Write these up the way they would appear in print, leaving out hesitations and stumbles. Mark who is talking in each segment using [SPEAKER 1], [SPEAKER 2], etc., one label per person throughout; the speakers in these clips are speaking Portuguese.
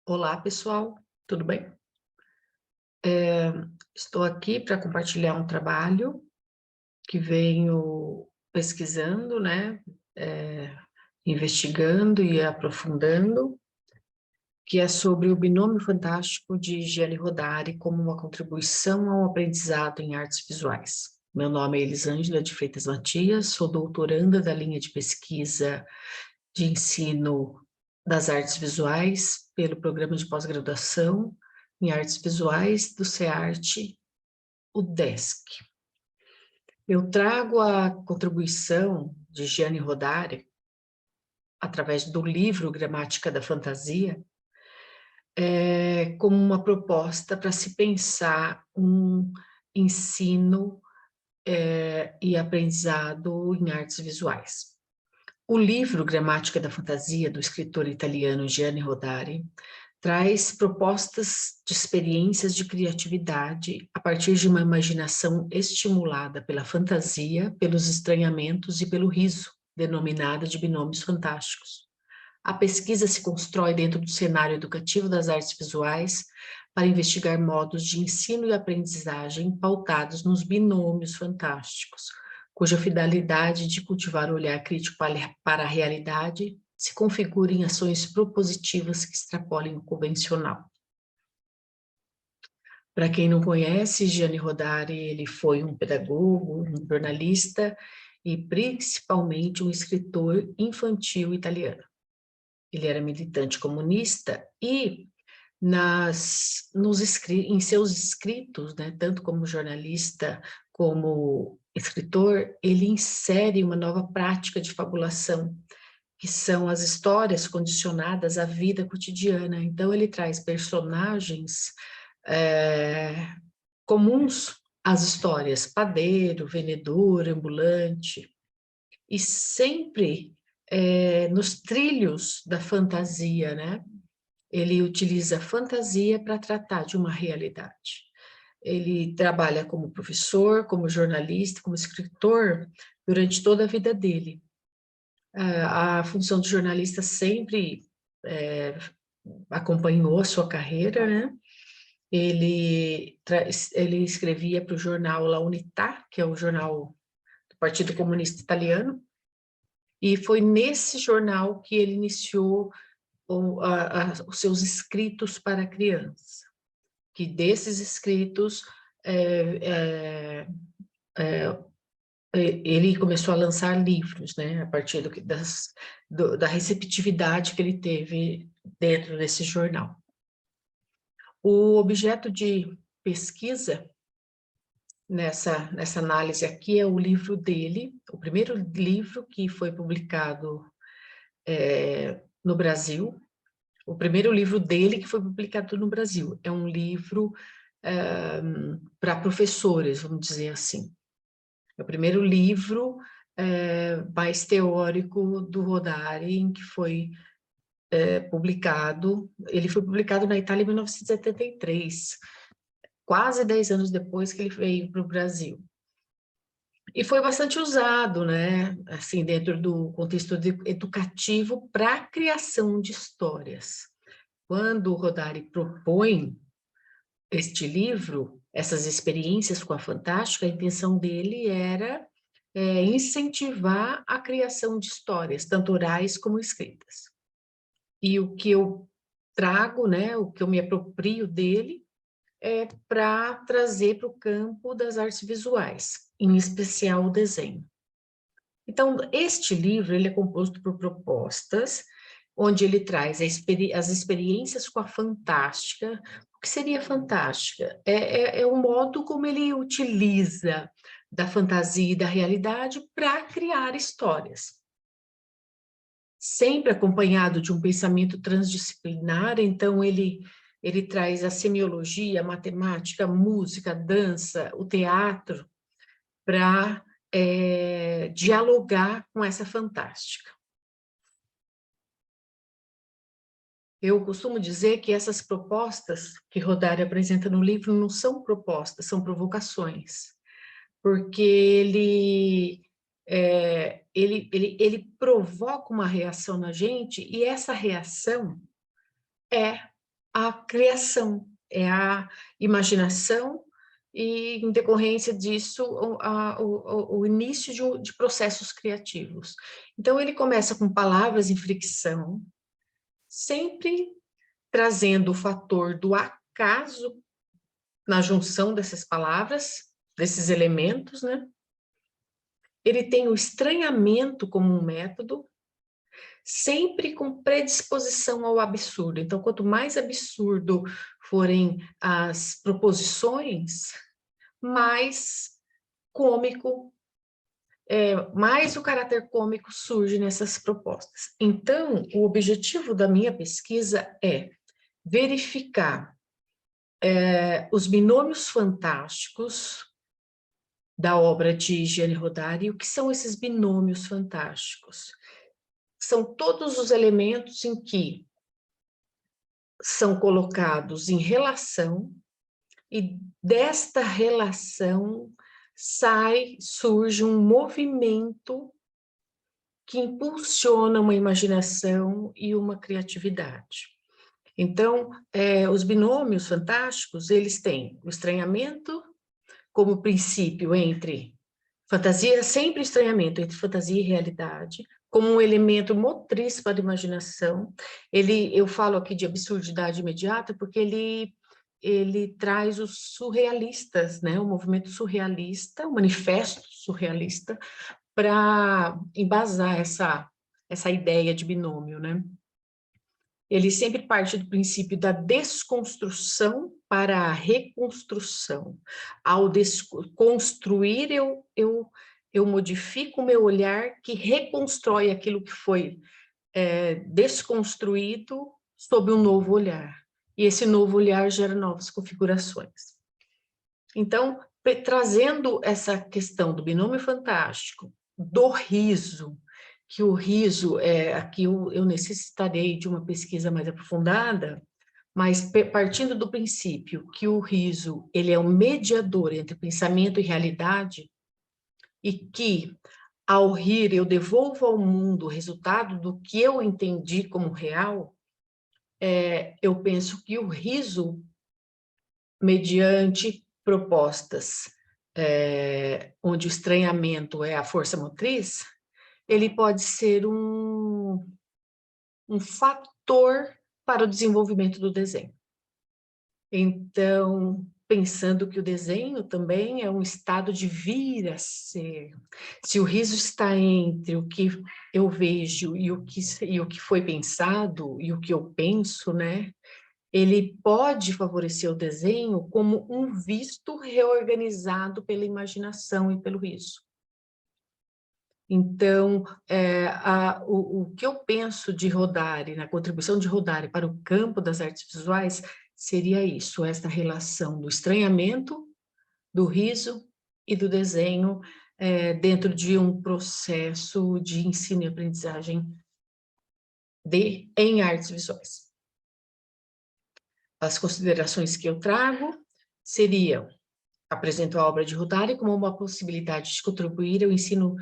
[SPEAKER 1] Olá, pessoal, tudo bem? Estou aqui para compartilhar um trabalho que venho pesquisando, né, eh, investigando e aprofundando, que é sobre o binômio fantástico de Gianni Rodari como uma contribuição ao aprendizado em artes visuais. Meu nome é Elisângela de Freitas Matias, sou doutoranda da linha de pesquisa de ensino das artes visuais pelo programa de pós-graduação em artes visuais do CEART, UDESC. Eu trago a contribuição de Gianni Rodari, através do livro Gramática da Fantasia, como uma proposta para se pensar um ensino e aprendizado em artes visuais. O livro Gramática da Fantasia, do escritor italiano Gianni Rodari, traz propostas de experiências de criatividade a partir de uma imaginação estimulada pela fantasia, pelos estranhamentos e pelo riso, denominada de binômios fantásticos. A pesquisa se constrói dentro do cenário educativo das artes visuais para investigar modos de ensino e aprendizagem pautados nos binômios fantásticos, cuja finalidade de cultivar o olhar crítico para a realidade se configura em ações propositivas que extrapolem o convencional. Para quem não conhece, Gianni Rodari, ele foi um pedagogo, um jornalista e principalmente um escritor infantil italiano. Ele era militante comunista e em seus escritos, né, tanto como jornalista como escritor, ele insere uma nova prática de fabulação, que são as histórias condicionadas à vida cotidiana. Então, ele traz personagens comuns às histórias, padeiro, vendedor, ambulante, e sempre nos trilhos da fantasia, né? Ele utiliza a fantasia para tratar de uma realidade. Ele trabalha como professor, como jornalista, como escritor durante toda a vida dele. A função de jornalista sempre é, acompanhou a sua carreira, né? Ele escrevia para o jornal La Unità, que é o jornal do Partido Comunista Italiano, e foi nesse jornal que ele iniciou os seus escritos para criança, que desses escritos ele começou a lançar livros, né, a partir da receptividade que ele teve dentro desse jornal. O objeto de pesquisa nessa análise aqui é o livro dele, o primeiro livro que foi publicado no Brasil, o primeiro livro dele que foi publicado no Brasil. É um livro para professores, vamos dizer assim. É o primeiro livro mais teórico do Rodari, que foi publicado. Ele foi publicado na Itália em 1973, quase 10 anos depois que ele veio para o Brasil. E foi bastante usado, né, assim, dentro do contexto educativo para a criação de histórias. Quando o Rodari propõe este livro, essas experiências com a Fantástica, a intenção dele era incentivar a criação de histórias, tanto orais como escritas. E o que eu trago, né, o que eu me aproprio dele, é para trazer para o campo das artes visuais, em especial o desenho. Então, este livro ele é composto por propostas, onde ele traz as experiências com a fantástica. O que seria fantástica? É o modo como ele utiliza da fantasia e da realidade para criar histórias. Sempre acompanhado de um pensamento transdisciplinar, então ele traz a semiologia, a matemática, a música, a dança, o teatro, para dialogar com essa fantástica. Eu costumo dizer que essas propostas que Rodari apresenta no livro não são propostas, são provocações, porque ele provoca uma reação na gente, e essa reação é a criação, é a imaginação e, em decorrência disso, o início de processos criativos. Então, ele começa com palavras em fricção, sempre trazendo o fator do acaso na junção dessas palavras, desses elementos, né? Ele tem o estranhamento como um método, sempre com predisposição ao absurdo. Então, quanto mais absurdo forem as proposições, mais cômico, mais o caráter cômico surge nessas propostas. Então, o objetivo da minha pesquisa é verificar os binômios fantásticos da obra de Gianni Rodari. O que são esses binômios fantásticos? São todos os elementos em que são colocados em relação, e desta relação surge um movimento que impulsiona uma imaginação e uma criatividade. Então, os binômios fantásticos, eles têm o estranhamento como princípio entre fantasia, sempre estranhamento entre fantasia e realidade, como um elemento motriz para a imaginação. Eu falo aqui de absurdidade imediata porque ele traz os surrealistas, né? O movimento surrealista, o manifesto surrealista, para embasar essa ideia de binômio, né? Ele sempre parte do princípio da desconstrução para a reconstrução. Ao desconstruir, eu modifico o meu olhar, que reconstrói aquilo que foi desconstruído sob um novo olhar. E esse novo olhar gera novas configurações. Então, trazendo essa questão do binômio fantástico, do riso, que o riso, aqui eu necessitarei de uma pesquisa mais aprofundada, mas partindo do princípio que o riso ele é um mediador entre pensamento e realidade, e que, ao rir, eu devolvo ao mundo o resultado do que eu entendi como real, eu penso que o riso, mediante propostas onde o estranhamento é a força motriz, ele pode ser um fator para o desenvolvimento do desenho. Então, pensando que o desenho também é um estado de vir a ser. Se o riso está entre o que eu vejo e o que foi pensado, e o que eu penso, né? Ele pode favorecer o desenho como um visto reorganizado pela imaginação e pelo riso. Então, o que eu penso de Rodari, na contribuição de Rodari para o campo das artes visuais, seria isso, esta relação do estranhamento, do riso e do desenho dentro de um processo de ensino e aprendizagem em artes visuais. As considerações que eu trago seriam: apresento a obra de Rodari como uma possibilidade de contribuir ao ensino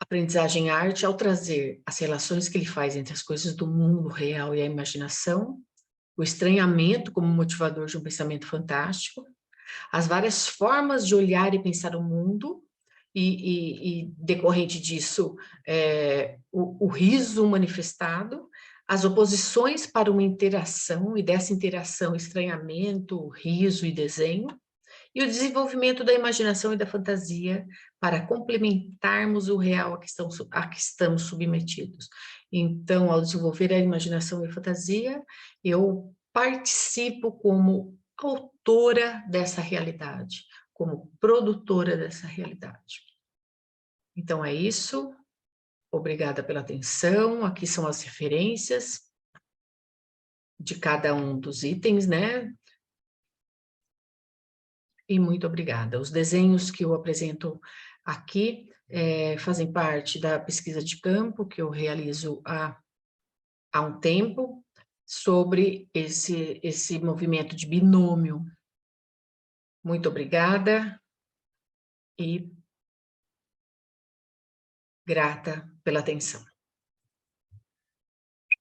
[SPEAKER 1] aprendizagem arte ao trazer as relações que ele faz entre as coisas do mundo real e a imaginação, o estranhamento como motivador de um pensamento fantástico, as várias formas de olhar e pensar o mundo, e decorrente disso, o riso manifestado, as oposições para uma interação, e dessa interação, estranhamento, riso e desenho, e o desenvolvimento da imaginação e da fantasia para complementarmos o real a que estamos submetidos. Então, ao desenvolver a imaginação e a fantasia, eu participo como autora dessa realidade, como produtora dessa realidade. Então, é isso. Obrigada pela atenção. Aqui são as referências de cada um dos itens, né? E muito obrigada. Os desenhos que eu apresento aqui fazem parte da pesquisa de campo que eu realizo há um tempo sobre esse movimento de binômio. Muito obrigada e grata pela atenção.